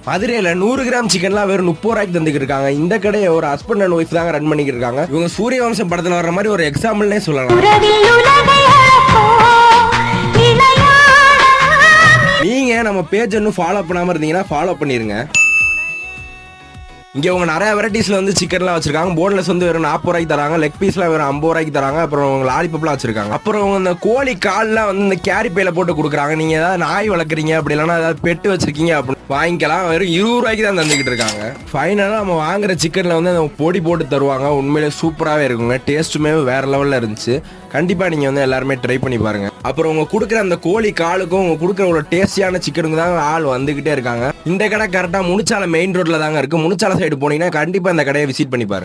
மதுரையில 100 கிராம் சிக்கன்லாம் வெறும் 30 ரூபாய்க்கு தந்துக்கிட்டு இருக்காங்க. இந்த கடையை ஒரு ஹஸ்பண்ட் அண்ட் ஒய்ஃப் தாங்க ரன் பண்ணிக்கிட்டு இருக்காங்க. இவங்க சூரியவம்சம் படத்துல வர்ற மாதிரி ஒரு எக்ஸாம்பிள்னே சொல்லலாம். நீங்க நம்ம பேஜ் இன்னும் ஃபாலோ பண்ணாம இருந்தீங்கன்னா ஃபாலோ பண்ணிருங்க. இங்க அவங்க நிறைய வெரைட்டிஸ்ல வந்து சிக்கன்லாம் வச்சிருக்காங்க. போன்லெஸ் வந்து வெறும் 40 ரூபாய்க்கு தராங்க. லெக் பீஸ்லாம் வெறும் 50 ரூபாய்க்கு தராங்க. அப்புறம் லாலிபப்லாம் வச்சிருக்காங்க. அப்புறம் இந்த கோழி கால்லாம் வந்து இந்த கேரி பையில போட்டு கொடுக்குறாங்க. நீங்க ஏதாவது நாய் வளர்க்குறீங்க அப்படி இல்லைன்னா ஏதாவது பெட்டு வச்சிருக்கீங்க அப்படின்னு வாங்கிக்கலாம். வெறும் 20 ரூபாய்க்கு தான் தந்துக்கிட்டு இருக்காங்க. ஃபைனலாக நம்ம வாங்குற சிக்கன்ல வந்து அந்த பொடி போட்டு தருவாங்க. உண்மையிலே சூப்பராகவே இருக்குங்க. டேஸ்ட்டுமே வேற லெவலில் இருந்துச்சு. கண்டிப்பாக நீங்கள் வந்து எல்லாருமே ட்ரை பண்ணி பாருங்க. அப்புறம் உங்க கொடுக்குற அந்த கோழி காலுக்கும் உங்க கொடுக்குற ஒரு டேஸ்டியான சிக்கனுக்கு தான் ஆள் வந்துகிட்டே இருக்காங்க. இந்த கடை கரெக்டாக முனிச்சாலை மெயின் ரோட்ல தாங்க இருக்கு. முனிச்சாலை சைடு போனீங்கன்னா கண்டிப்பாக இந்த கடையை விசிட் பண்ணி பாருங்க.